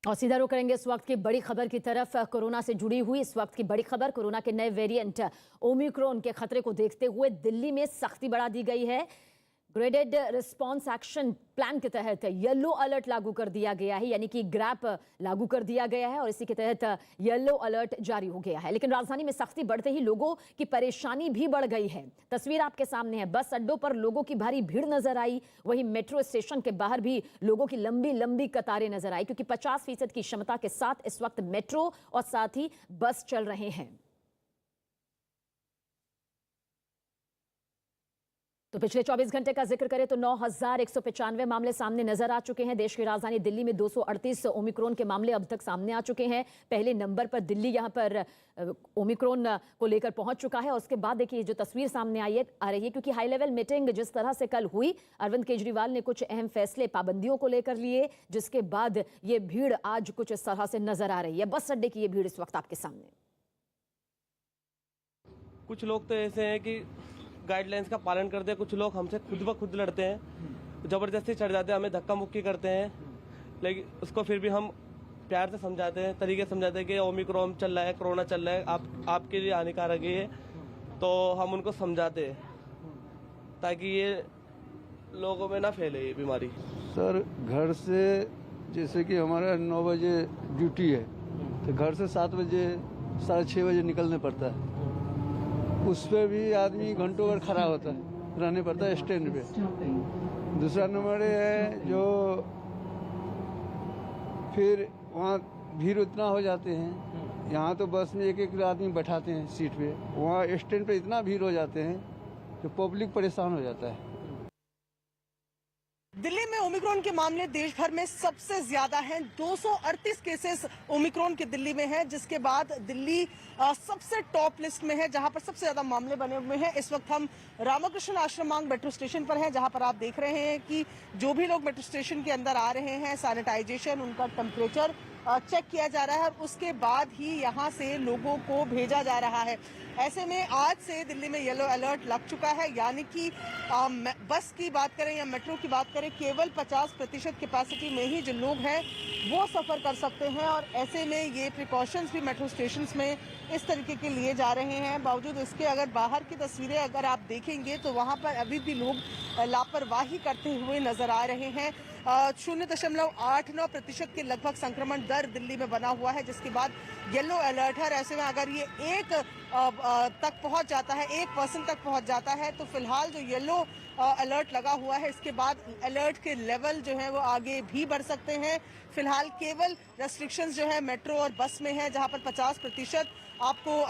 और सीधा रुख करेंगे इस वक्त की बड़ी खबर की तरफ। कोरोना से जुड़ी हुई इस वक्त की बड़ी खबर, कोरोना के नए वेरिएंट ओमिक्रॉन के खतरे को देखते हुए दिल्ली में सख्ती बढ़ा दी गई है। ग्रेडेड रिस्पांस एक्शन प्लान के तहत येलो अलर्ट लागू कर दिया गया है, यानी कि ग्रैप लागू कर दिया गया है और इसी के तहत येलो अलर्ट जारी हो गया है। लेकिन राजधानी में सख्ती बढ़ते ही लोगों की परेशानी भी बढ़ गई है। तस्वीर आपके सामने है, बस अड्डों पर लोगों की भारी भीड़ नजर आई। वहीं मेट्रो स्टेशन के बाहर भी लोगों की लंबी लंबी कतारें नजर आई, क्योंकि 50% की क्षमता के साथ इस वक्त मेट्रो और साथ ही बस चल रहे हैं। तो पिछले 24 घंटे का जिक्र करें तो 9,195 मामले सामने नजर आ चुके हैं। देश की राजधानी दिल्ली में 238 ओमिक्रॉन के मामले अब तक सामने आ चुके हैं। पहले नंबर पर दिल्ली यहां पर ओमिक्रॉन को लेकर पहुंच चुका है। और उसके बाद देखिए जो तस्वीर सामने आ रही है, क्योंकि हाई लेवल मीटिंग जिस तरह से कल हुई, अरविंद केजरीवाल ने कुछ अहम फैसले पाबंदियों को लेकर लिए, जिसके बाद ये भीड़ आज कुछ इस तरह से नजर आ रही है। बस अड्डे की ये भीड़ इस वक्त आपके सामने। कुछ लोग तो ऐसे हैं कि गाइडलाइंस का पालन करते हैं, कुछ लोग हमसे खुद ब खुद लड़ते हैं, जबरदस्ती चढ़ जाते हैं, हमें धक्का मुक्की करते हैं। लेकिन उसको फिर भी हम प्यार से समझाते हैं, तरीके से समझाते हैं कि ओमिक्रॉन चल रहा है, कोरोना चल रहा है, आपके लिए हानिकारक है। तो हम उनको समझाते हैं ताकि ये लोगों में ना फैले ये बीमारी। सर घर से जैसे कि हमारा 9 बजे ड्यूटी है, तो घर से 7 बजे 6:30 बजे निकलने पड़ता है। उस पर भी आदमी घंटों भर खड़ा होता है, रहने पड़ता है स्टैंड पे। दूसरा नंबर है जो फिर वहाँ भीड़ उतना हो जाते हैं। यहाँ तो बस में एक एक आदमी बैठाते हैं सीट पे, वहाँ स्टैंड पे इतना भीड़ हो जाते हैं कि पब्लिक परेशान हो जाता है। दिल्ली में ओमिक्रॉन के मामले देश भर में सबसे ज्यादा हैं। 238 केसेस ओमिक्रॉन के दिल्ली में हैं, जिसके बाद दिल्ली सबसे टॉप लिस्ट में है, जहां पर सबसे ज्यादा मामले बने हुए हैं। इस वक्त हम रामाकृष्ण आश्रम मार्ग मेट्रो स्टेशन पर हैं, जहां पर आप देख रहे हैं कि जो भी लोग मेट्रो स्टेशन के अंदर आ रहे हैं, सैनिटाइजेशन, उनका टेम्परेचर चेक किया जा रहा है और उसके बाद ही यहाँ से लोगों को भेजा जा रहा है। ऐसे में आज से दिल्ली में येलो अलर्ट लग चुका है, यानी कि बस की बात करें या मेट्रो की बात करें, केवल 50% कैपेसिटी में ही जो लोग हैं वो सफ़र कर सकते हैं। और ऐसे में ये प्रिकॉशंस भी मेट्रो स्टेशंस में इस तरीके के लिए जा रहे हैं। बावजूद इसके अगर बाहर की तस्वीरें अगर आप देखेंगे तो वहाँ पर अभी भी लोग लापरवाही करते हुए नजर आ रहे हैं। 0.89% के लगभग संक्रमण दर दिल्ली में बना हुआ है, जिसके बाद येलो अलर्ट है। ऐसे में अगर ये 1 तक पहुंच जाता है, 1% तक पहुंच जाता है, तो फिलहाल जो येलो अलर्ट लगा हुआ है, इसके बाद अलर्ट के लेवल जो है वो आगे भी बढ़ सकते हैं। फिलहाल केवल रेस्ट्रिक्शंस जो है मेट्रो और बस में है, जहां पर 50% आपको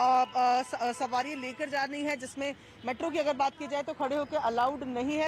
सवारी लेकर जानी है, जिसमें मेट्रो की अगर बात की जाए तो खड़े होकर अलाउड नहीं है।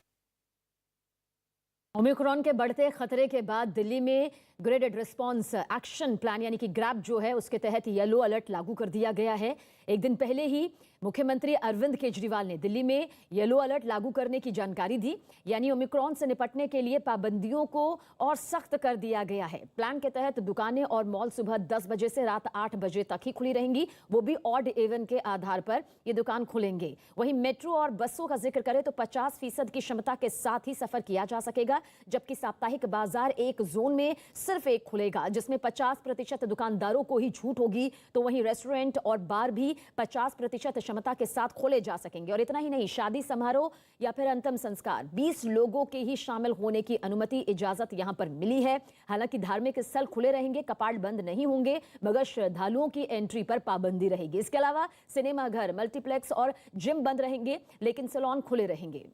ओमिक्रॉन के बढ़ते खतरे के बाद दिल्ली में ग्रेडेड रिस्पांस एक्शन प्लान यानी कि ग्रैप जो है उसके तहत येलो अलर्ट लागू कर दिया गया है। एक दिन पहले ही मुख्यमंत्री अरविंद केजरीवाल ने दिल्ली में येलो अलर्ट लागू करने की जानकारी दी, यानी ओमिक्रॉन से निपटने के लिए पाबंदियों को और सख्त कर दिया गया है। प्लान के तहत दुकानें और मॉल सुबह 10 बजे से रात 8 बजे तक ही खुली रहेंगी, वो भी ऑड इवन के आधार पर ये दुकान खुलेंगे। वहीं मेट्रो और बसों का जिक्र करें तो 50% की क्षमता के साथ ही सफर किया जा सकेगा, जबकि साप्ताहिक बाजार एक जोन में सिर्फ एक खुलेगा, जिसमें 50% दुकानदारों को ही छूट होगी। तो वहीं रेस्टोरेंट और बार भी 50% क्षमता के साथ खोले जा सकेंगे। और इतना ही नहीं, शादी समारोह या फिर अंतिम संस्कार 20 लोगों के ही शामिल होने की अनुमति, इजाजत यहां पर मिली है। हालांकि धार्मिक स्थल खुले रहेंगे, कपाट बंद नहीं होंगे, मगर श्रद्धालुओं की एंट्री पर पाबंदी रहेगी। इसके अलावा सिनेमा घर, मल्टीप्लेक्स और जिम बंद रहेंगे, लेकिन सैलून खुले रहेंगे।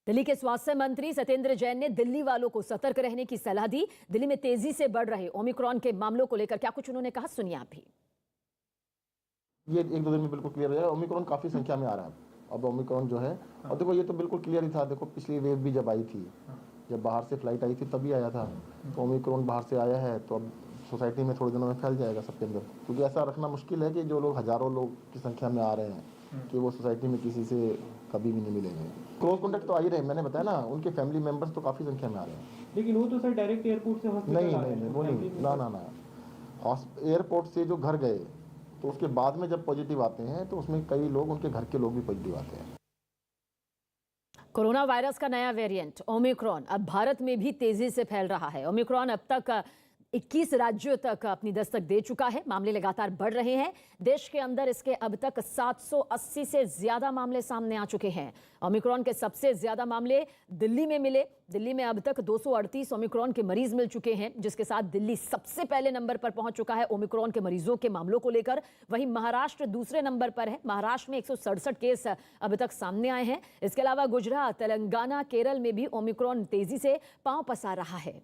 दिल्ली के स्वास्थ्य मंत्री सत्येंद्र जैन ने दिल्ली वालों को सतर्क रहने की सलाह दी। दिल्ली में तेजी से बढ़ रहे ओमिक्रॉन के मामलों को लेकर क्या कुछ उन्होंने कहा, सुनिए आप भी। ये 1-2 दिन में बिल्कुल क्लियर हो जाएगा। ओमिक्रॉन काफी संख्या में आ रहा है अब ओमिक्रॉन जो है। और देखो ये तो बिल्कुल क्लियर ही था, देखो पिछली वेव भी जब आई थी, जब बाहर से फ्लाइट आई थी तभी आया था। तो ओमिक्रॉन बाहर से आया है, तो अब सोसाइटी में थोड़े दिनों में फैल जाएगा सबके अंदर, क्योंकि ऐसा रखना मुश्किल है कि जो लोग हजारों लोग की संख्या में आ रहे हैं कि वो सोसाइटी में किसी से कभी भी नहीं मिलेंगे। क्लोज कॉन्टेक्ट तो आ ही रहे, मैंने बताया ना, उनके फैमिली मेंबर्स तो काफी संख्या में आ रहे हैं। लेकिन वो तो सर डायरेक्ट एयरपोर्ट से हॉस्पिटल नहीं वो नहीं, ना एयरपोर्ट से जो घर गए तो उसके बाद में जब पॉजिटिव आते हैं तो उसमें कई लोग, उनके घर के लोग भी पॉजिटिव आते हैं। कोरोना वायरस का नया वेरिएंट ओमिक्रॉन अब भारत में भी तेजी से फैल रहा है। ओमिक्रॉन अब तक 21 राज्यों तक अपनी दस्तक दे चुका है। मामले लगातार बढ़ रहे हैं। देश के अंदर इसके अब तक 780 से ज्यादा मामले सामने आ चुके हैं। ओमिक्रॉन के सबसे ज्यादा मामले दिल्ली में मिले। दिल्ली में अब तक 238 ओमिक्रॉन के मरीज मिल चुके हैं, जिसके साथ दिल्ली सबसे पहले नंबर पर पहुंच चुका है ओमिक्रॉन के मरीजों के मामलों को लेकर। वहीं महाराष्ट्र दूसरे नंबर पर है। महाराष्ट्र में 167 केस अब तक सामने आए हैं। इसके अलावा गुजरात, तेलंगाना, केरल में भी ओमिक्रॉन तेजी से पांव पसार रहा है।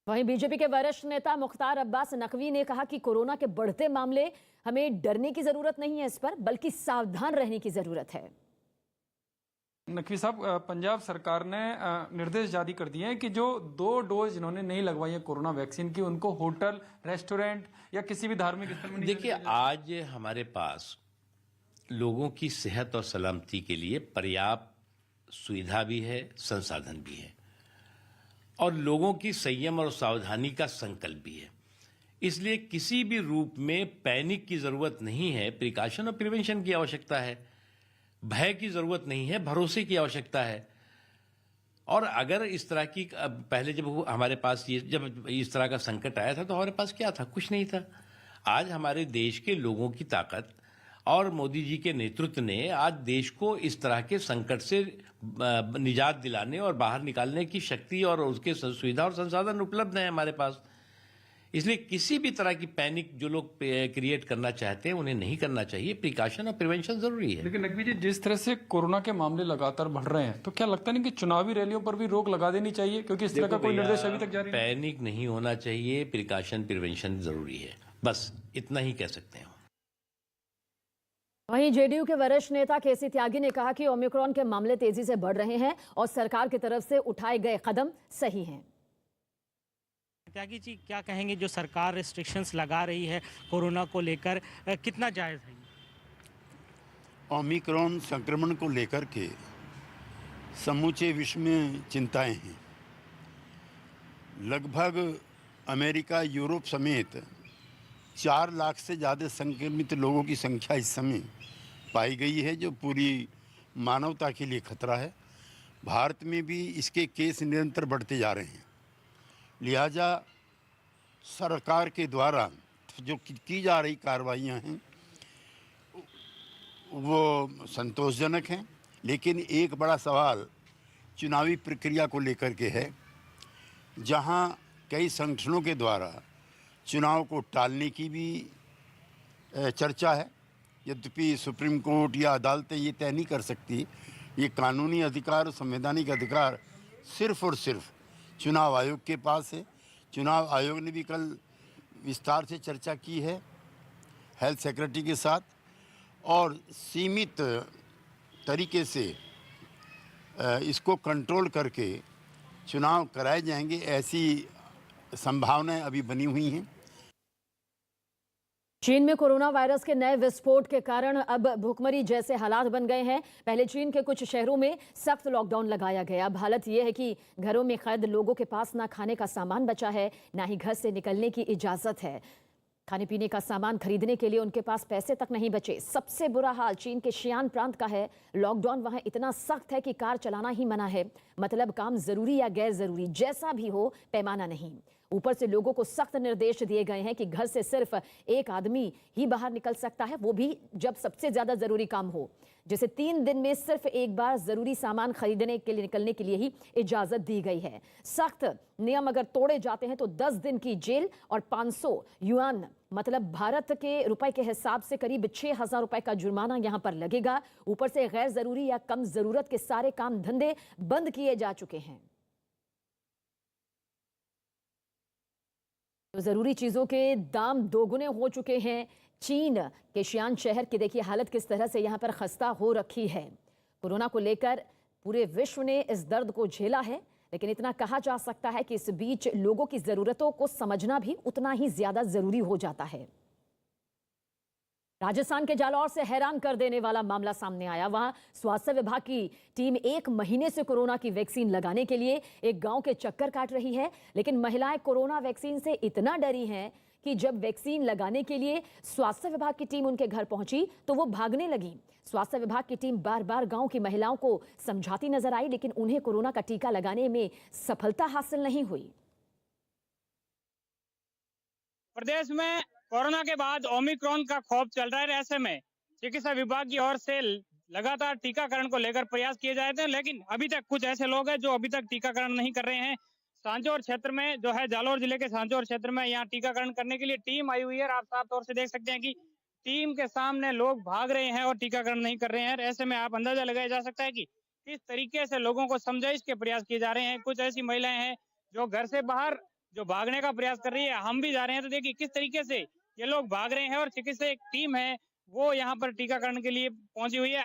वहीं बीजेपी के वरिष्ठ नेता मुख्तार अब्बास नकवी ने कहा कि कोरोना के बढ़ते मामले हमें डरने की जरूरत नहीं है इस पर, बल्कि सावधान रहने की जरूरत है। नकवी साहब, पंजाब सरकार ने निर्देश जारी कर दिए हैं कि जो 2 डोज जिन्होंने नहीं लगवाई है कोरोना वैक्सीन की, उनको होटल, रेस्टोरेंट या किसी भी धार्मिक स्थल में नहीं। देखिए, आज हमारे पास लोगों की सेहत और सलामती के लिए पर्याप्त सुविधा भी है, संसाधन भी है, और लोगों की संयम और सावधानी का संकल्प भी है। इसलिए किसी भी रूप में पैनिक की जरूरत नहीं है। प्रिकॉशन और प्रिवेंशन की आवश्यकता है। भय की जरूरत नहीं है, भरोसे की आवश्यकता है। और अगर इस तरह की पहले जब हमारे पास जब इस तरह का संकट आया था तो हमारे पास क्या था? कुछ नहीं था। आज हमारे देश के लोगों की ताकत और मोदी जी के नेतृत्व ने आज देश को इस तरह के संकट से निजात दिलाने और बाहर निकालने की शक्ति और उसके सुविधा और संसाधन उपलब्ध हैं हमारे पास। इसलिए किसी भी तरह की पैनिक जो लोग क्रिएट करना चाहते हैं उन्हें नहीं करना चाहिए। प्रिकॉशन और प्रिवेंशन जरूरी है। लेकिन नकवी जी, जिस तरह से कोरोना के मामले लगातार बढ़ रहे हैं, तो क्या लगता नहीं कि चुनावी रैलियों पर भी रोक लगा देनी चाहिए? क्योंकि इस तरह का कोई निर्देश अभी तक जारी नहीं। पैनिक नहीं होना चाहिए। प्रिकॉशन प्रिवेंशन जरूरी है, बस इतना ही कह सकते हैं। वहीं जेडीयू के वरिष्ठ नेता केसी त्यागी ने कहा कि ओमिक्रॉन के मामले तेजी से बढ़ रहे हैं और सरकार की तरफ से उठाए गए कदम सही हैं। त्यागी जी, क्या कहेंगे जो सरकार रिस्ट्रिक्शंस लगा रही है कोरोना को लेकर, कितना जायज़ है? ओमिक्रॉन संक्रमण को लेकर के समूचे विश्व में चिंताएं हैं। लगभग अमेरिका, यूरोप समेत 4 लाख से ज़्यादा संक्रमित लोगों की संख्या इस समय पाई गई है, जो पूरी मानवता के लिए खतरा है। भारत में भी इसके केस निरंतर बढ़ते जा रहे हैं। लिहाजा सरकार के द्वारा जो की जा रही कार्रवाइयाँ हैं वो संतोषजनक हैं, लेकिन एक बड़ा सवाल चुनावी प्रक्रिया को लेकर के है, जहाँ कई संगठनों के द्वारा चुनाव को टालने की भी चर्चा है। यद्यपि सुप्रीम कोर्ट या अदालतें ये तय नहीं कर सकती। ये कानूनी अधिकार और संवैधानिक अधिकार सिर्फ़ और सिर्फ चुनाव आयोग के पास है। चुनाव आयोग ने भी कल विस्तार से चर्चा की है हेल्थ सेक्रेटरी के साथ, और सीमित तरीके से इसको कंट्रोल करके चुनाव कराए जाएंगे, ऐसी संभावनाएं अभी बनी हुई हैं। चीन में कोरोना वायरस के नए विस्फोट के कारण अब भूखमरी जैसे हालात बन गए हैं। पहले चीन के कुछ शहरों में सख्त लॉकडाउन लगाया गया। अब हालत यह है कि घरों में कैद लोगों के पास ना खाने का सामान बचा है, ना ही घर से निकलने की इजाजत है। खाने पीने का सामान खरीदने के लिए उनके पास पैसे तक नहीं बचे। सबसे बुरा हाल चीन के शियान प्रांत का है। लॉकडाउन वहां इतना सख्त है कि कार चलाना ही मना है। मतलब काम जरूरी या गैर जरूरी जैसा भी हो, पैमाना नहीं। ऊपर से लोगों को सख्त निर्देश दिए गए हैं कि घर से सिर्फ एक आदमी ही बाहर निकल सकता है, वो भी जब सबसे ज्यादा जरूरी काम हो। जैसे 3 दिन में सिर्फ एक बार जरूरी सामान खरीदने के लिए निकलने के लिए ही इजाजत दी गई है। सख्त नियम अगर तोड़े जाते हैं तो 10 दिन की जेल और 500 युआन मतलब भारत के रुपए के हिसाब से करीब 6,000 रुपए का जुर्माना यहां पर लगेगा। ऊपर से गैर जरूरी या कम जरूरत के सारे काम धंधे बंद किए जा चुके हैं। तो जरूरी चीजों के दाम दोगुने हो चुके हैं। चीन के शियान शहर की देखिए हालत किस तरह से यहां पर खस्ता हो रखी है। कोरोना को लेकर पूरे विश्व ने इस दर्द को झेला है, लेकिन इतना कहा जा सकता है कि इस बीच लोगों की जरूरतों को समझना भी उतना ही ज्यादा जरूरी हो जाता है। राजस्थान के जालौर से हैरान कर देने वाला मामला सामने आया। वहां स्वास्थ्य विभाग की टीम 1 महीने से कोरोना की वैक्सीन लगाने के लिए एक गांव के चक्कर काट रही है, लेकिन महिलाएं कोरोना वैक्सीन से इतना डरी हैं कि जब वैक्सीन लगाने के लिए स्वास्थ्य विभाग की टीम उनके घर पहुंची तो वो भागने लगी। स्वास्थ्य विभाग की टीम बार बार गांव की महिलाओं को समझाती नजर आई, लेकिन उन्हें कोरोना का टीका लगाने में सफलता हासिल नहीं हुई। प्रदेश में कोरोना के बाद ओमिक्रॉन का खौफ चल रहा है। ऐसे में चिकित्सा विभाग की ओर से लगातार टीकाकरण को लेकर प्रयास किए जा रहे हैं, लेकिन अभी तक कुछ ऐसे लोग हैं जो अभी तक टीकाकरण नहीं कर रहे हैं। सांचौर क्षेत्र में जो है, जालौर जिले के सांचौर क्षेत्र में यहाँ टीकाकरण करने के लिए टीम आई हुई है। आप साफ तौर से देख सकते हैं कि टीम के सामने लोग भाग रहे हैं और टीकाकरण नहीं कर रहे हैं। ऐसे में आप अंदाजा लगाया जा सकता है कि किस तरीके से लोगों को समझाइश के प्रयास किए जा रहे हैं। कुछ ऐसी महिलाएं हैं जो घर से बाहर जो भागने का प्रयास कर रही है। हम भी जा रहे हैं तो देखिए किस तरीके से ये लोग भाग रहे हैं और चिकित्सा एक टीम है वो यहाँ पर टीकाकरण के लिए पहुंची हुई है।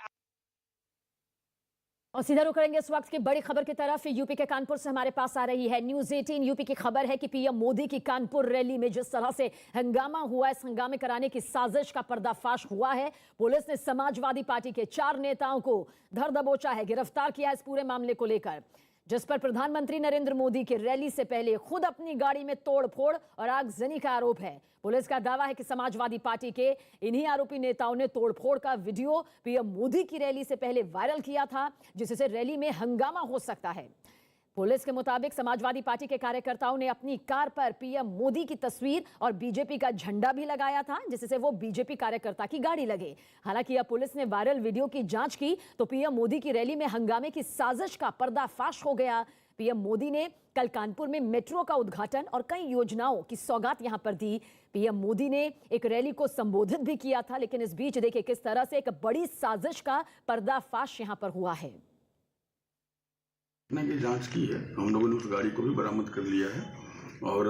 और सीधा रुक करेंगे इस वक्त की बड़ी खबर की तरफ। यूपी के कानपुर से हमारे पास आ रही है न्यूज़ 18 यूपी की खबर है कि पीएम मोदी की कानपुर रैली में जिस तरह से हंगामा हुआ, इस हंगामे कराने की साजिश का पर्दाफाश हुआ है। पुलिस ने समाजवादी पार्टी के 4 नेताओं को धर दबोचा है, गिरफ्तार किया इस पूरे मामले को लेकर, जिस पर प्रधानमंत्री नरेंद्र मोदी की रैली से पहले खुद अपनी गाड़ी में तोड़फोड़ और आगजनी का आरोप है। पुलिस का दावा है कि समाजवादी पार्टी के इन्हीं आरोपी नेताओं ने तोड़फोड़ का वीडियो पीएम मोदी की रैली से पहले वायरल किया था, जिससे रैली में हंगामा हो सकता है। पुलिस के मुताबिक समाजवादी पार्टी के कार्यकर्ताओं ने अपनी कार पर पीएम मोदी की तस्वीर और बीजेपी का झंडा भी लगाया था, जिससे वो बीजेपी कार्यकर्ता की गाड़ी लगे। हालांकि अब पुलिस ने वायरल वीडियो की जांच की तो पीएम मोदी की रैली में हंगामे की साजिश का पर्दाफाश हो गया। पीएम मोदी ने कल कानपुर में मेट्रो का उद्घाटन और कई योजनाओं की सौगात यहां पर दी। पीएम मोदी ने एक रैली को संबोधित भी किया था, लेकिन इस बीच देखिए किस तरह से एक बड़ी साजिश का पर्दाफाश यहां पर हुआ है। घटना की जांच की है, हम लोगों ने उस गाड़ी को भी बरामद कर लिया है और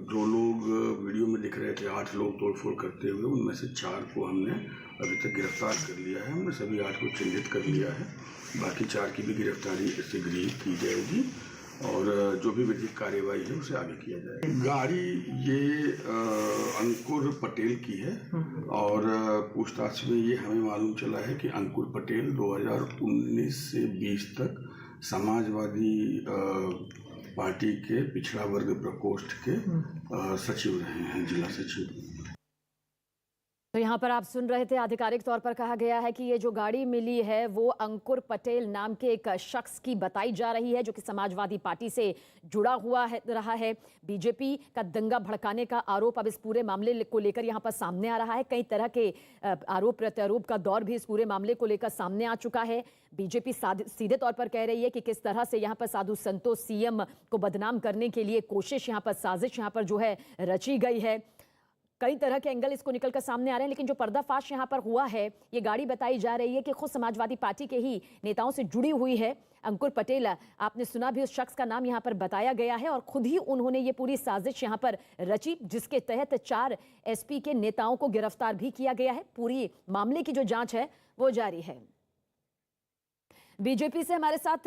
जो लोग वीडियो में दिख रहे थे 8 लोग तोड़फोड़ करते हुए, उनमें से 4 को हमने अभी तक गिरफ्तार कर लिया है। हमने सभी 8 को चिन्हित कर लिया है, बाकी 4 की भी गिरफ्तारी शीघ्र ही की जाएगी और जो भी विधिक कार्यवाही है उसे आगे किया जाएगा। गाड़ी ये अंकुर पटेल की है और पूछताछ में ये हमें मालूम चला है कि अंकुर पटेल 2019 से 20 तक समाजवादी पार्टी के पिछड़ा वर्ग प्रकोष्ठ के सचिव रहे हैं, जिला सचिव। तो यहाँ पर आप सुन रहे थे, आधिकारिक तौर पर कहा गया है कि ये जो गाड़ी मिली है वो अंकुर पटेल नाम के एक शख्स की बताई जा रही है, जो कि समाजवादी पार्टी से जुड़ा हुआ रहा है। बीजेपी का दंगा भड़काने का आरोप अब इस पूरे मामले को लेकर यहाँ पर सामने आ रहा है। कई तरह के आरोप प्रत्यारोप का दौर भी इस पूरे मामले को लेकर सामने आ चुका है। बीजेपी सीधे तौर पर कह रही है कि किस तरह से यहाँ पर साधु संतों सीएम को बदनाम करने के लिए कोशिश, यहाँ पर साजिश यहाँ पर जो है रची गई है। कई तरह के एंगल इसको निकलकर सामने आ रहे हैं, लेकिन जो पर्दाफाश यहाँ पर हुआ है, ये गाड़ी बताई जा रही है कि खुद समाजवादी पार्टी के ही नेताओं से जुड़ी हुई है। अंकुर पटेल, आपने सुना भी, उस शख्स का नाम यहाँ पर बताया गया है और खुद ही उन्होंने ये पूरी साजिश यहाँ पर रची, जिसके तहत 4 एसपी के नेताओं को गिरफ्तार भी किया गया है। पूरी मामले की जो जांच है वो जारी है। बीजेपी से हमारे साथ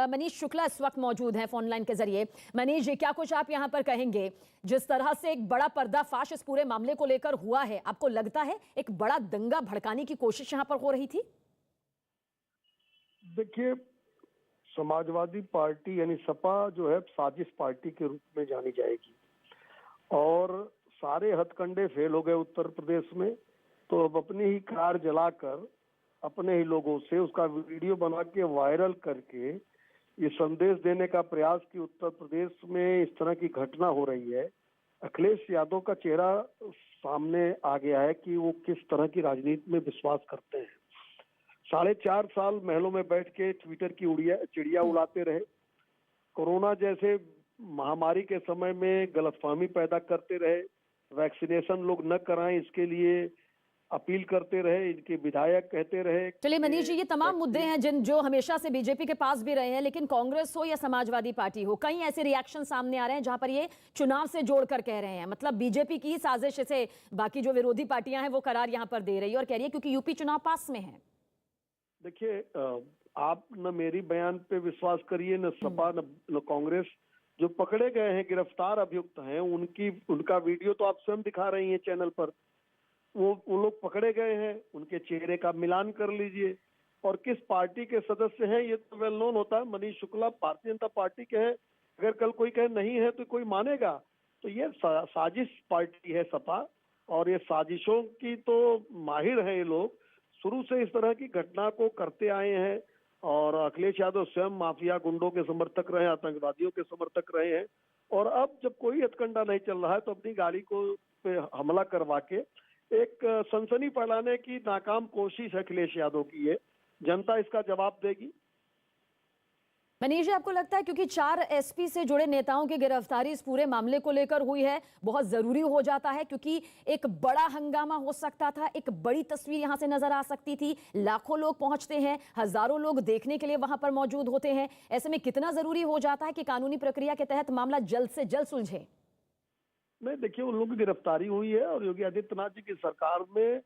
मनीष शुक्ला इस वक्त मौजूद हैं फोन लाइन के जरिए। मनीष जी, क्या कुछ आप यहां पर कहेंगे? जिस तरह से एक बड़ा पर्दाफाश इस पूरे मामले को लेकर हुआ है, आपको लगता है एक बड़ा दंगा भड़काने की कोशिश यहां पर हो रही थी? देखिए, समाजवादी पार्टी यानी सपा जो है साजिश पार्टी के रूप में जानी जाएगी और सारे हथकंडे फेल हो गए उत्तर प्रदेश में। तो अब अपनी ही कार जलाकर अपने ही लोगों से उसका वीडियो बना के वायरल करके ये संदेश देने का प्रयास कि उत्तर प्रदेश में इस तरह की घटना हो रही है। अखिलेश यादव का चेहरा सामने आ गया है कि वो किस तरह की राजनीति में विश्वास करते हैं। 4.5 साल महलों में बैठ के ट्विटर की चिड़िया उड़ाते रहे, कोरोना जैसे महामारी के समय में गलतफहमी पैदा करते रहे, वैक्सीनेशन लोग न कराएं इसके लिए अपील करते रहे, इनके विधायक कहते रहे। चलिए मनीष जी, ये तमाम मुद्दे हैं जो हमेशा से बीजेपी के पास भी रहे हैं, लेकिन कांग्रेस हो या समाजवादी पार्टी हो, कई ऐसे रिएक्शन सामने आ रहे हैं जहां पर ये चुनाव से जोड़कर कह रहे हैं, मतलब बीजेपी की ही साजिश से बाकी जो विरोधी पार्टियां हैं वो करार यहां पर दे रही है और कह रही है क्योंकि यूपी चुनाव पास में है। देखिए, आप न मेरी बयान पे विश्वास करिए, न सपा न कांग्रेस। जो पकड़े गए हैं, गिरफ्तार अभियुक्त हैं, उनका वीडियो तो आप स्वयं दिखा रही हैं चैनल पर। वो लोग पकड़े गए हैं, उनके चेहरे का मिलान कर लीजिए और किस पार्टी के सदस्य हैं ये तो वेल नोन होता है। मनीष शुक्ला भारतीय जनता पार्टी के हैं, अगर कल कोई कहे नहीं है तो कोई मानेगा? तो ये साजिश पार्टी है सपा, और ये साजिशों की तो माहिर है ये लोग। शुरू से इस तरह की घटना को करते आए हैं, और अखिलेश यादव स्वयं माफिया गुंडों के समर्थक रहे, आतंकवादियों के समर्थक रहे हैं। और अब जब कोई हथकंडा नहीं चल रहा है तो अपनी गाड़ी को पे हमला करवा के एक सनसनी फैलाने की नाकाम कोशिश अखिलेश यादव की है। जनता इसका जवाब देगी। मनीष जी, आपको लगता है क्योंकि 4 एसपी से जुड़े नेताओं की गिरफ्तारी इस पूरे मामले को लेकर हुई है, बहुत जरूरी हो जाता है, क्योंकि एक बड़ा हंगामा हो सकता था, एक बड़ी तस्वीर यहां से नजर आ सकती थी। लाखों लोग पहुंचते हैं, हजारों लोग देखने के लिए वहां पर मौजूद होते हैं। ऐसे में कितना जरूरी हो जाता है कि कानूनी प्रक्रिया के तहत मामला जल्द से जल्द सुलझे? नहीं, देखिए, उन लोगों की गिरफ्तारी हुई है, और योगी आदित्यनाथ जी की सरकार में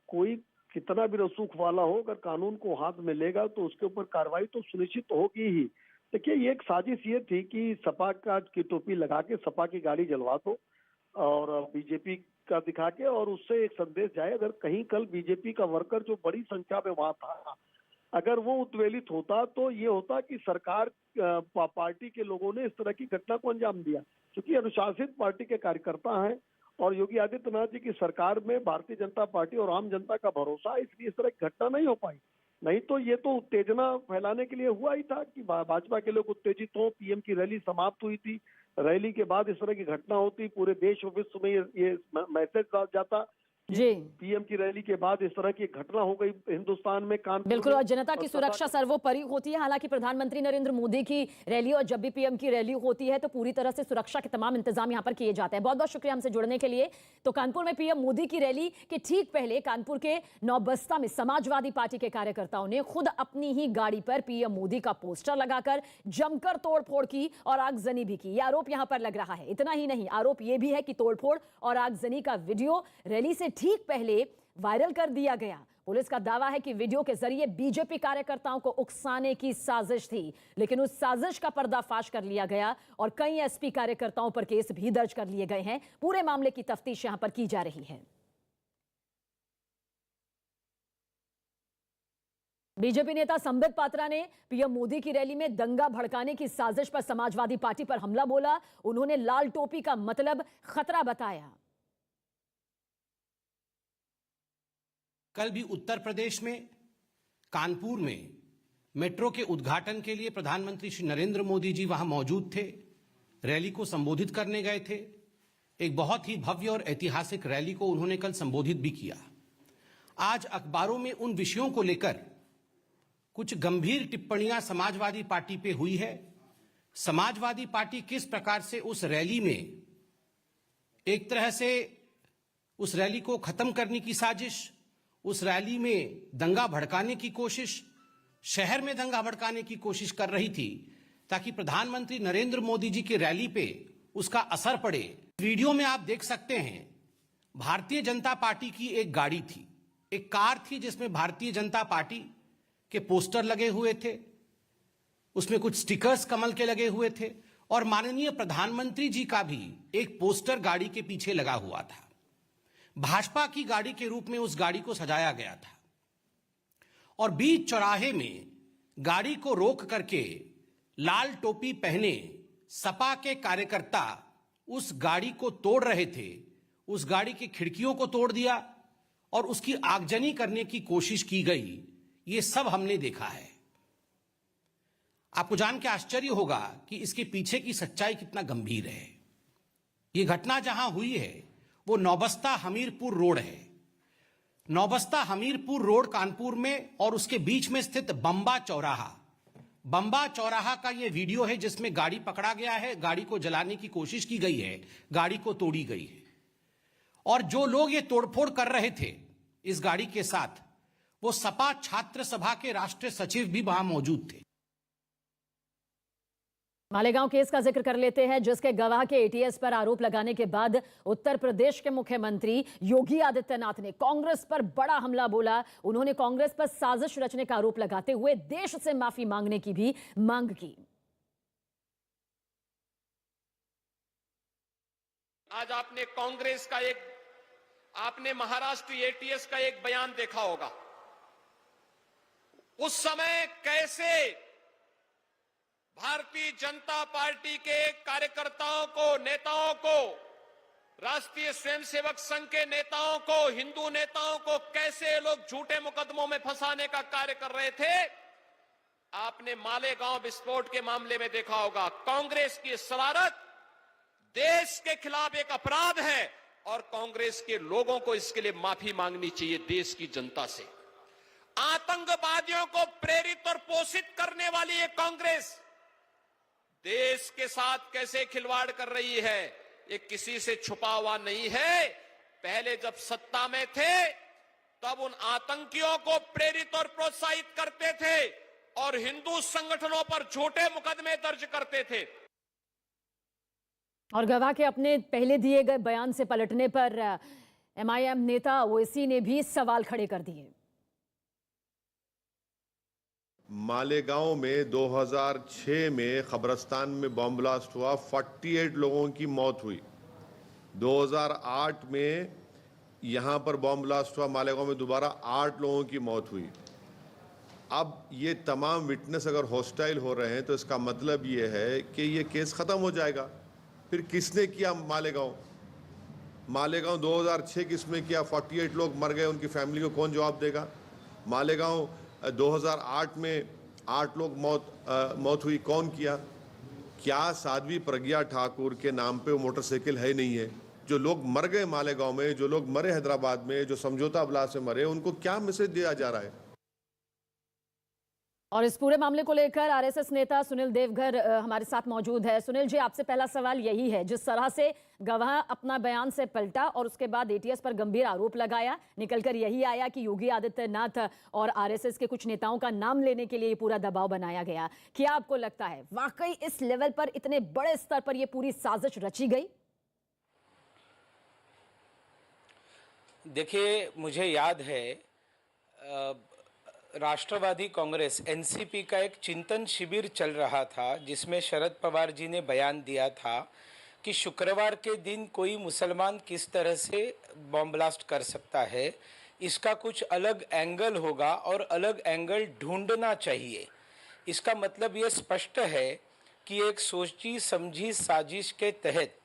कोई कितना भी रसूख वाला हो, अगर कानून को हाथ में लेगा तो उसके ऊपर कार्रवाई तो सुनिश्चित होगी ही। देखिए, ये एक साजिश ये थी कि सपा की टोपी लगा के सपा की गाड़ी जलवा दो और बीजेपी का दिखा के, और उससे एक संदेश जाए। अगर कहीं कल बीजेपी का वर्कर जो बड़ी संख्या में वहां था, अगर वो उत्वेलित होता तो ये होता कि सरकार पार्टी के लोगों ने इस तरह की घटना को अंजाम दिया, क्योंकि अनुशासित पार्टी के कार्यकर्ता हैं और योगी आदित्यनाथ जी की सरकार में भारतीय जनता पार्टी और आम जनता का भरोसा, इसलिए इस तरह की घटना नहीं हो पाई। नहीं तो ये तो उत्तेजना फैलाने के लिए हुआ ही था कि भाजपा के लोग उत्तेजित हो। पीएम की रैली समाप्त हुई थी, रैली के बाद इस तरह की घटना होती, पूरे देश और विश्व में ये मैसेज जाता जी। पीएम की रैली के बाद इस तरह की घटना हो गई हिंदुस्तान में, कानपुर बिल्कुल, में, और जनता की सुरक्षा सर्वोपरि होती है। हालांकि प्रधानमंत्री नरेंद्र मोदी की रैली और जब भी पीएम की रैली होती है तो पूरी तरह से सुरक्षा के तमाम इंतजाम यहां पर किए जाते हैं। बहुत बहुत शुक्रिया हमसे जुड़ने के लिए। तो कानपुर में पीएम मोदी की रैली के ठीक पहले कानपुर के नौबस्ता में समाजवादी पार्टी के कार्यकर्ताओं ने खुद अपनी ही गाड़ी पर पीएम मोदी का पोस्टर लगाकर जमकर तोड़फोड़ की और आगजनी भी की। यह आरोप यहां पर लग रहा है। इतना ही नहीं, आरोप यह भी है कि तोड़फोड़ और आगजनी का वीडियो रैली से ठीक पहले वायरल कर दिया गया। पुलिस का दावा है कि वीडियो के जरिए बीजेपी कार्यकर्ताओं को उकसाने की साजिश थी, लेकिन उस साजिश का पर्दाफाश कर लिया गया और कई एसपी कार्यकर्ताओं पर केस भी दर्ज कर लिए गए हैं। पूरे मामले की तफ्तीश यहां पर की जा रही है। बीजेपी नेता संबित पात्रा ने पीएम मोदी की रैली में दंगा भड़काने की साजिश पर समाजवादी पार्टी पर हमला बोला। उन्होंने लाल टोपी का मतलब खतरा बताया। कल भी उत्तर प्रदेश में कानपुर में मेट्रो के उद्घाटन के लिए प्रधानमंत्री श्री नरेंद्र मोदी जी वहां मौजूद थे, रैली को संबोधित करने गए थे। एक बहुत ही भव्य और ऐतिहासिक रैली को उन्होंने कल संबोधित भी किया। आज अखबारों में उन विषयों को लेकर कुछ गंभीर टिप्पणियां समाजवादी पार्टी पे हुई है। समाजवादी पार्टी किस प्रकार से उस रैली में एक तरह से उस रैली को खत्म करने की साजिश, उस रैली में दंगा भड़काने की कोशिश, शहर में दंगा भड़काने की कोशिश कर रही थी ताकि प्रधानमंत्री नरेंद्र मोदी जी की रैली पे उसका असर पड़े। वीडियो में आप देख सकते हैं, भारतीय जनता पार्टी की एक गाड़ी थी, एक कार थी जिसमें भारतीय जनता पार्टी के पोस्टर लगे हुए थे, उसमें कुछ स्टिकर्स कमल के लगे हुए थे और माननीय प्रधानमंत्री जी का भी एक पोस्टर गाड़ी के पीछे लगा हुआ था। भाजपा की गाड़ी के रूप में उस गाड़ी को सजाया गया था और बीच चौराहे में गाड़ी को रोक करके लाल टोपी पहने सपा के कार्यकर्ता उस गाड़ी को तोड़ रहे थे। उस गाड़ी की खिड़कियों को तोड़ दिया और उसकी आगजनी करने की कोशिश की गई। ये सब हमने देखा है। आपको जान के आश्चर्य होगा कि इसके पीछे की सच्चाई कितना गंभीर है। ये घटना जहां हुई है वो नौबस्ता हमीरपुर रोड है। नौबस्ता हमीरपुर रोड कानपुर में और उसके बीच में स्थित बंबा चौराहा। बंबा चौराहा का ये वीडियो है जिसमें गाड़ी पकड़ा गया है, गाड़ी को जलाने की कोशिश की गई है, गाड़ी को तोड़ी गई है और जो लोग ये तोड़फोड़ कर रहे थे इस गाड़ी के साथ, वो सपा छात्र सभा के राष्ट्रीय सचिव भी वहां मौजूद थे। मालेगांव केस का जिक्र कर लेते हैं, जिसके गवाह के एटीएस पर आरोप लगाने के बाद उत्तर प्रदेश के मुख्यमंत्री योगी आदित्यनाथ ने कांग्रेस पर बड़ा हमला बोला। उन्होंने कांग्रेस पर साजिश रचने का आरोप लगाते हुए देश से माफी मांगने की भी मांग की। आज आपने कांग्रेस का आपने महाराष्ट्र एटीएस का एक बयान देखा होगा। उस समय कैसे भारतीय जनता पार्टी के कार्यकर्ताओं को, नेताओं को, राष्ट्रीय स्वयंसेवक संघ के नेताओं को, हिंदू नेताओं को कैसे लोग झूठे मुकदमों में फंसाने का कार्य कर रहे थे। आपने मालेगांव विस्फोट के मामले में देखा होगा। कांग्रेस की शरारत देश के खिलाफ एक अपराध है और कांग्रेस के लोगों को इसके लिए माफी मांगनी चाहिए देश की जनता से। आतंकवादियों को प्रेरित और पोषित करने वाली ये कांग्रेस देश के साथ कैसे खिलवाड़ कर रही है, ये किसी से छुपा हुआ नहीं है। पहले जब सत्ता में थे तब उन आतंकियों को प्रेरित और प्रोत्साहित करते थे और हिंदू संगठनों पर झूठे मुकदमे दर्ज करते थे। और गवाह के अपने पहले दिए गए बयान से पलटने पर एमआईएम नेता ओवैसी ने भी सवाल खड़े कर दिए। मालेगांव में 2006 में कब्रिस्तान में बॉम्ब ब्लास्ट हुआ, 48 लोगों की मौत हुई। 2008 में यहाँ पर बॉम्ब ब्लास्ट हुआ मालेगांव में, दोबारा 8 लोगों की मौत हुई। अब ये तमाम विटनेस अगर हॉस्टाइल हो रहे हैं तो इसका मतलब ये है कि ये केस ख़त्म हो जाएगा। फिर किसने किया मालेगांव 2006 किसने किया? 48 लोग मर गए, उनकी फैमिली को कौन जवाब देगा? मालेगांव 2008 में 8 लोग मौत हुई, कौन किया? क्या साध्वी प्रज्ञा ठाकुर के नाम पे वो मोटरसाइकिल है नहीं है? जो लोग मर गए मालेगांव में, जो लोग मरे हैदराबाद में, जो समझौता ब्लास्ट में मरे, उनको क्या मैसेज दिया जा रहा है? और इस पूरे मामले को लेकर आरएसएस नेता सुनील देवघर हमारे साथ मौजूद है। सुनील जी, आपसे पहला सवाल यही है, जिस तरह से गवाह अपना बयान से पलटा और उसके बाद एटीएस पर गंभीर आरोप लगाया, निकलकर यही आया कि योगी आदित्यनाथ और आरएसएस के कुछ नेताओं का नाम लेने के लिए ये पूरा दबाव बनाया गया। क्या आपको लगता है वाकई इस लेवल पर, इतने बड़े स्तर पर यह पूरी साजिश रची गई? देखिए, मुझे याद है राष्ट्रवादी कांग्रेस एनसीपी का एक चिंतन शिविर चल रहा था जिसमें शरद पवार जी ने बयान दिया था कि शुक्रवार के दिन कोई मुसलमान किस तरह से बॉम्ब ब्लास्ट कर सकता है, इसका कुछ अलग एंगल होगा और अलग एंगल ढूंढना चाहिए। इसका मतलब ये स्पष्ट है कि एक सोची समझी साजिश के तहत,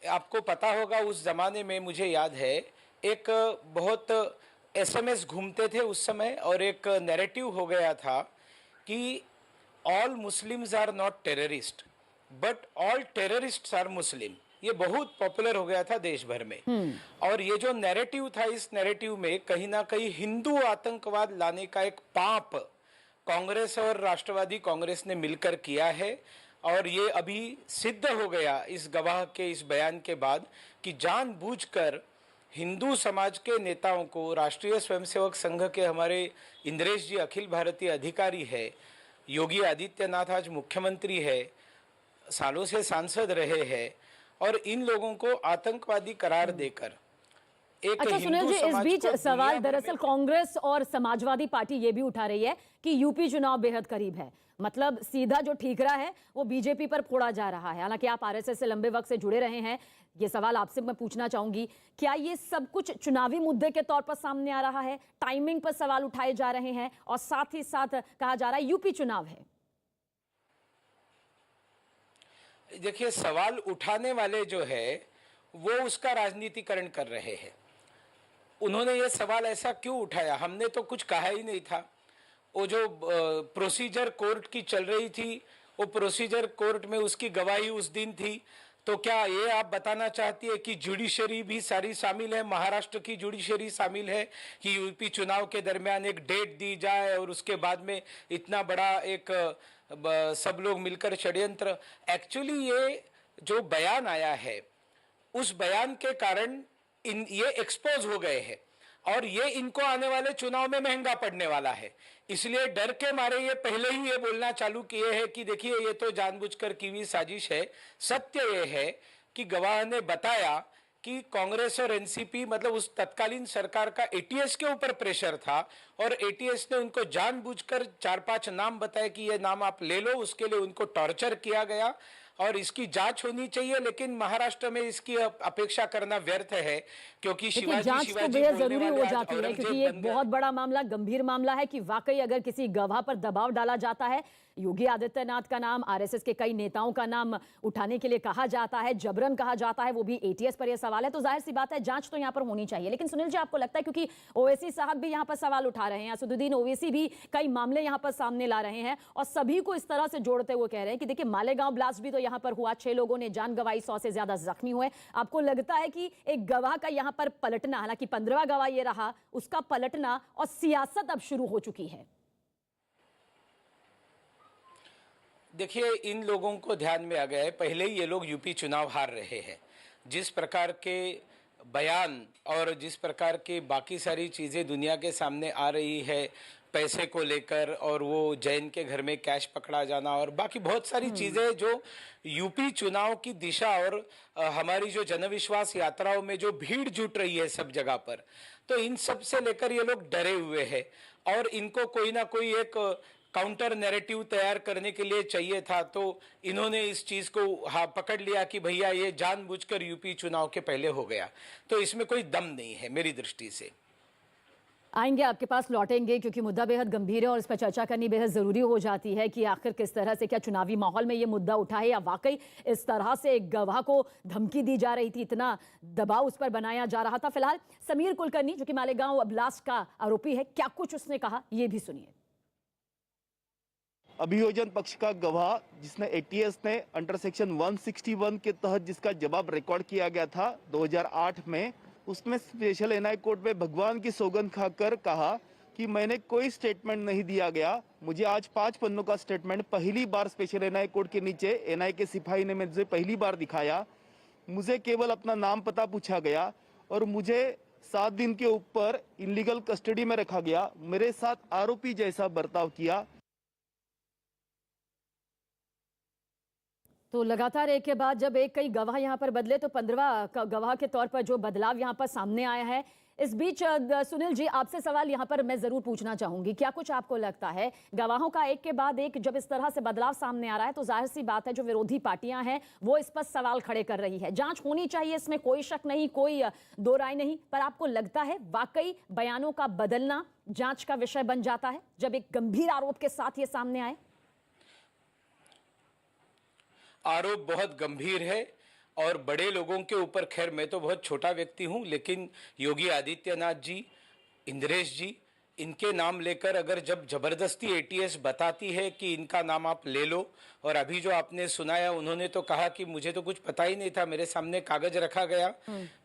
आपको पता होगा उस ज़माने में मुझे याद है एक बहुत एसएमएस घूमते थे उस समय और एक नैरेटिव हो गया था कि all Muslims are not terrorist but all terrorists are Muslim. ये बहुत पॉपुलर हो गया था देश भर में। और ये जो नैरेटिव था, इस नैरेटिव में कहीं ना कहीं हिंदू आतंकवाद लाने का एक पाप कांग्रेस और राष्ट्रवादी कांग्रेस ने मिलकर किया है। और ये अभी सिद्ध हो गया इस गवाह के इस बयान के बाद कि जानबूझकर हिंदू समाज के नेताओं को, राष्ट्रीय स्वयंसेवक संघ के हमारे इंद्रेश जी अखिल भारतीय अधिकारी है, योगी आदित्यनाथ आज मुख्यमंत्री है, सालों से सांसद रहे हैं, और इन लोगों को आतंकवादी करार देकर एक अच्छा सुनील जी, इस बीच सवाल दरअसल कांग्रेस और समाजवादी पार्टी ये भी उठा रही है कि यूपी चुनाव बेहद करीब है, मतलब सीधा जो ठीकरा है वो बीजेपी पर फोड़ा जा रहा है। हालांकि आप आरएसएस से लंबे वक्त से जुड़े रहे हैं, ये सवाल आपसे मैं पूछना चाहूंगी, क्या ये सब कुछ चुनावी मुद्दे के तौर पर सामने आ रहा है? टाइमिंग पर सवाल उठाए जा रहे हैं और साथ ही साथ कहा जा रहा है यूपी चुनाव है। देखिए, सवाल उठाने वाले जो है वो उसका राजनीतिकरण कर रहे हैं। उन्होंने ये सवाल ऐसा क्यों उठाया? हमने तो कुछ कहा ही नहीं था। वो जो प्रोसीजर कोर्ट की चल रही थी, वो प्रोसीजर कोर्ट में उसकी गवाही उस दिन थी। तो क्या ये आप बताना चाहती है कि जुडिशरी भी सारी शामिल है, महाराष्ट्र की जुडिशरी शामिल है कि यूपी चुनाव के दरमियान एक डेट दी जाए और उसके बाद में इतना बड़ा एक सब लोग मिलकर षड्यंत्र? एक्चुअली ये जो बयान आया है उस बयान के कारण ये एक्सपोज हो गए हैं और ये इनको आने वाले चुनाव में महंगा पड़ने वाला है। इसलिए डर के मारे ये पहले ही ये बोलना चालू किए हैं कि देखिए ये तो जानबूझकर की हुई साजिश है। सत्य ये है कि गवाह ने बताया कि कांग्रेस और एनसीपी, मतलब उस तत्कालीन सरकार का एटीएस के ऊपर प्रेशर था और एटीएस ने उनको जानबूझकर 4-5 नाम बताए कि ये नाम आप ले लो, उसके लिए उनको टॉर्चर किया गया और इसकी जांच होनी चाहिए, लेकिन महाराष्ट्र में इसकी अपेक्षा करना व्यर्थ है, क्योंकि जांच तो बेहद जरूरी हो जाती है, क्योंकि ये बहुत बड़ा मामला, गंभीर मामला है कि वाकई अगर किसी गवाह पर दबाव डाला जाता है, योगी आदित्यनाथ का नाम, आरएसएस के कई नेताओं का नाम उठाने के लिए कहा जाता है, जबरन कहा जाता है, वो भी एटीएस पर यह सवाल है, तो जाहिर सी बात है जांच तो यहाँ पर होनी चाहिए। लेकिन सुनील जी, आपको लगता है, क्योंकि ओवैसी साहब भी यहाँ पर सवाल उठा रहे हैं, असदुद्दीन ओवैसी भी कई मामले यहाँ पर सामने ला रहे हैं और सभी को इस तरह से जोड़ते हुए कह रहे हैं कि देखिए मालेगांव ब्लास्ट भी तो यहाँ पर हुआ, 6 लोगों ने जान गंवाई, 100 से ज्यादा जख्मी हुए। आपको लगता है कि एक गवाह का यहाँ पर पलटना, हालांकि 15वां गवाह ये रहा, उसका पलटना और सियासत अब शुरू हो चुकी है? देखिए, इन लोगों को ध्यान में आ गया है, पहले ही ये लोग यूपी चुनाव हार रहे हैं। जिस प्रकार के बयान और जिस प्रकार की बाकी सारी चीज़ें दुनिया के सामने आ रही है पैसे को लेकर, और वो जैन के घर में कैश पकड़ा जाना और बाकी बहुत सारी चीज़ें जो यूपी चुनाव की दिशा और हमारी जो जनविश्वास यात्राओं में जो भीड़ जुट रही है सब जगह पर, तो इन सब से लेकर ये लोग डरे हुए हैं और इनको कोई ना कोई एक काउंटर नैरेटिव तैयार करने के लिए चाहिए था। तो इन्होंने इस चीज को पकड़ लिया कि भैया ये जानबूझकर यूपी चुनाव के पहले हो गया, तो इसमें कोई दम नहीं है मेरी दृष्टि से। आएंगे आपके पास, लौटेंगे, क्योंकि मुद्दा बेहद गंभीर है और इस पर चर्चा करनी बेहद जरूरी हो जाती है कि आखिर किस तरह से, क्या चुनावी माहौल में ये मुद्दा उठा है या वाकई इस तरह से एक गवाह को धमकी दी जा रही थी, इतना दबाव उस पर बनाया जा रहा था। फिलहाल समीर कुलकर्णी, जो कि मालेगांव ब्लास्ट का आरोपी है, क्या कुछ उसने कहा, ये भी सुनिए। अभियोजन पक्ष का गवाह जिसने एटीएस ने अंडर सेक्शन 161 के तहत जिसका जवाब रिकॉर्ड किया गया था 2008 में, उसने स्पेशल एनआई कोर्ट में भगवान की सौगंध खाकर कहा कि मैंने कोई स्टेटमेंट नहीं दिया गया। मुझे आज 5 पन्नों का स्टेटमेंट पहली बार स्पेशल एनआई कोर्ट के नीचे एनआई के सिपाही ने मुझे पहली बार दिखाया। मुझे केवल अपना नाम पता पूछा गया और मुझे 7 दिन के ऊपर इलीगल कस्टडी में रखा गया। मेरे साथ आरोपी जैसा बर्ताव किया। तो लगातार एक के बाद जब एक कई गवाह यहाँ पर बदले, तो 15वां गवाह के तौर पर जो बदलाव यहाँ पर सामने आया है, इस बीच सुनील जी, आपसे सवाल यहाँ पर मैं जरूर पूछना चाहूंगी, क्या कुछ आपको लगता है गवाहों का एक के बाद एक जब इस तरह से बदलाव सामने आ रहा है, तो जाहिर सी बात है जो विरोधी पार्टियां हैं वो इस पर सवाल खड़े कर रही है। जांच होनी चाहिए, इसमें कोई शक नहीं, कोई दो राय नहीं, पर आपको लगता है वाकई बयानों का बदलना जांच का विषय बन जाता है जब एक गंभीर आरोप के साथ ये सामने आए? आरोप बहुत गंभीर है और बड़े लोगों के ऊपर, खैर मैं तो बहुत छोटा व्यक्ति हूं, लेकिन योगी आदित्यनाथ जी, इंद्रेश जी, इनके नाम लेकर अगर जब जबरदस्ती एटीएस बताती है कि इनका नाम आप ले लो, और अभी जो आपने सुनाया उन्होंने तो कहा कि मुझे तो कुछ पता ही नहीं था, मेरे सामने कागज रखा गया,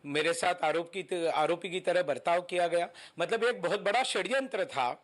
मेरे साथ आरोपी की तरह बर्ताव किया गया, मतलब एक बहुत बड़ा षड्यंत्र था।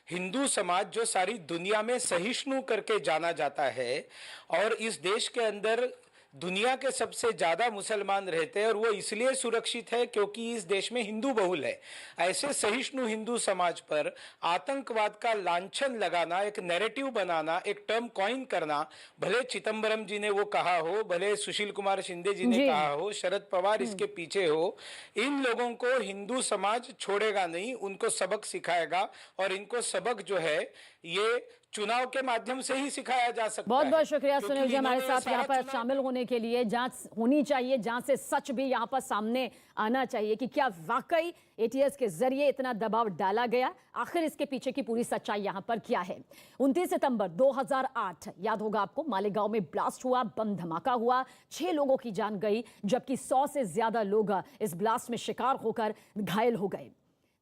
हिंदू समाज जो सारी दुनिया में सहिष्णु करके जाना जाता है और इस देश के अंदर दुनिया के सबसे ज्यादा मुसलमान रहते हैं, और वो इसलिए सुरक्षित है क्योंकि इस देश में हिंदू बहुल है। ऐसे सहिष्णु हिंदू समाज पर आतंकवाद का लांछन लगाना, एक नैरेटिव बनाना, एक टर्म कॉइन करना, भले चिदंबरम जी ने वो कहा हो, भले सुशील कुमार शिंदे जी ने कहा हो, शरद पवार इसके पीछे हो, इन लोगों को हिंदू समाज छोड़ेगा नहीं, उनको सबक सिखाएगा, और इनको सबक जो है ये चुनाव के माध्यम से ही सिखाया जा सकता है। बहुत बहुत शुक्रिया सुनील जी हमारे साथ यहाँ पर शामिल होने के लिए। जांच होनी चाहिए, जांच से सच भी यहाँ पर सामने आना चाहिए कि क्या वाकई एटीएस के जरिए इतना दबाव डाला गया, आखिर इसके पीछे की पूरी सच्चाई यहाँ पर क्या है। 29 सितंबर 2008 याद होगा आपको, मालेगांव में ब्लास्ट हुआ, बम धमाका हुआ, 6 लोगों की जान गई, जबकि 100 से ज्यादा लोग इस ब्लास्ट में शिकार होकर घायल हो गए।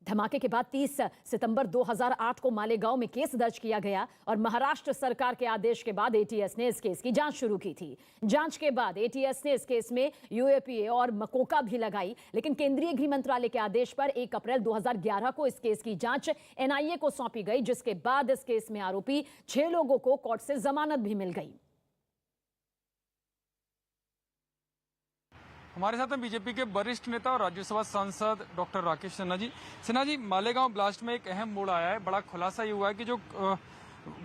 धमाके के बाद 30 सितंबर 2008 को मालेगांव में केस दर्ज किया गया और महाराष्ट्र सरकार के आदेश के बाद एटीएस ने इस केस की जांच शुरू की थी। जांच के बाद एटीएस ने इस केस में यूएपीए और मकोका भी लगाई, लेकिन केंद्रीय गृह मंत्रालय के आदेश पर 1 अप्रैल 2011 को इस केस की जांच एनआईए को सौंपी गई, जिसके बाद इस केस में आरोपी 6 लोगों को कोर्ट से जमानत भी मिल गई। हमारे साथ हैं बीजेपी के वरिष्ठ नेता और राज्यसभा सांसद डॉक्टर राकेश सिन्हा जी। सिन्हा जी, मालेगांव ब्लास्ट में एक अहम मोड़ आया है, बड़ा खुलासा ये हुआ है कि जो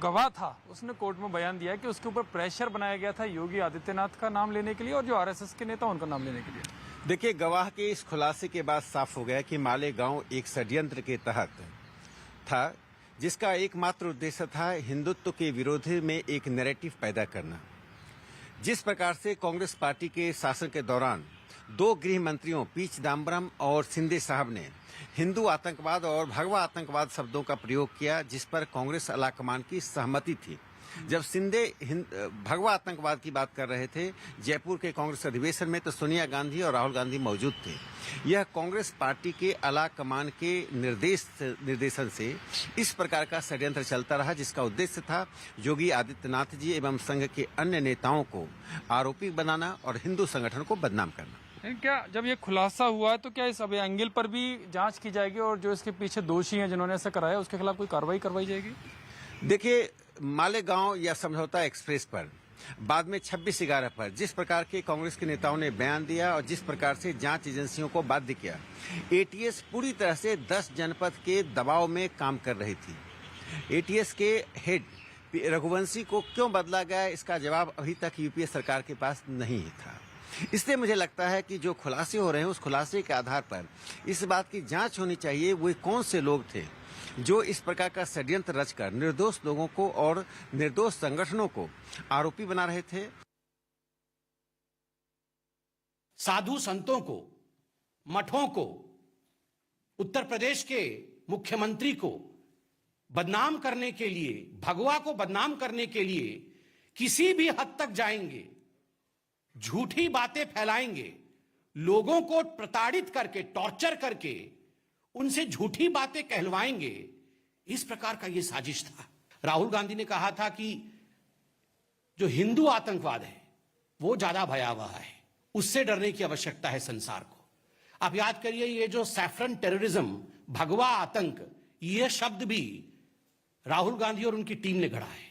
गवाह था उसने कोर्ट में बयान दिया है कि उसके ऊपर प्रेशर बनाया गया था योगी आदित्यनाथ का नाम लेने के लिए और जो आरएसएस के नेता उनका नाम लेने के लिए। देखिए, गवाह के इस खुलासे के बाद साफ हो गया कि मालेगांव एक षड्यंत्र के तहत था, जिसका एकमात्र उद्देश्य था हिंदुत्व के विरोध में एक नैरेटिव पैदा करना। जिस प्रकार से कांग्रेस पार्टी के शासन के दौरान 2 गृह मंत्रियों पी चिदम्बरम और शिंदे साहब ने हिंदू आतंकवाद और भगवा आतंकवाद शब्दों का प्रयोग किया, जिस पर कांग्रेस आलाकमान की सहमति थी। जब शिंदे भगवा आतंकवाद की बात कर रहे थे जयपुर के कांग्रेस अधिवेशन में, तो सोनिया गांधी और राहुल गांधी मौजूद थे। यह कांग्रेस पार्टी के आलाकमान के निर्देशन से इस प्रकार का षड्यंत्र चलता रहा, जिसका उद्देश्य था योगी आदित्यनाथ जी एवं संघ के अन्य नेताओं को आरोपी बनाना और हिंदू संगठन को बदनाम करना। क्या जब ये खुलासा हुआ है तो क्या इस अभय एंगल पर भी जांच की जाएगी और जो इसके पीछे दोषी हैं जिन्होंने ऐसा कराया उसके खिलाफ कोई कार्रवाई करवाई जाएगी? देखिए, मालेगांव या समझौता एक्सप्रेस पर बाद में 26/11 पर जिस प्रकार के कांग्रेस के नेताओं ने बयान दिया और जिस प्रकार से जांच एजेंसियों को बाध्य किया, एटीएस पूरी तरह से 10 जनपद के दबाव में काम कर रही थी। एटीएस के हेड रघुवंशी को क्यों बदला गया, इसका जवाब अभी तक यूपीए सरकार के पास नहीं था। इसलिए मुझे लगता है कि जो खुलासे हो रहे हैं उस खुलासे के आधार पर इस बात की जांच होनी चाहिए वो कौन से लोग थे जो इस प्रकार का षड्यंत्र रचकर निर्दोष लोगों को और निर्दोष संगठनों को आरोपी बना रहे थे। साधु संतों को, मठों को, उत्तर प्रदेश के मुख्यमंत्री को बदनाम करने के लिए, भगवा को बदनाम करने के लिए किसी भी हद तक जाएंगे, झूठी बातें फैलाएंगे, लोगों को प्रताड़ित करके, टॉर्चर करके उनसे झूठी बातें कहलवाएंगे। इस प्रकार का यह साजिश था। राहुल गांधी ने कहा था कि जो हिंदू आतंकवाद है वो ज्यादा भयावह है, उससे डरने की आवश्यकता है संसार को। आप याद करिए, ये जो सैफरन टेररिज्म, भगवा आतंक, यह शब्द भी राहुल गांधी और उनकी टीम ने गढ़ा है।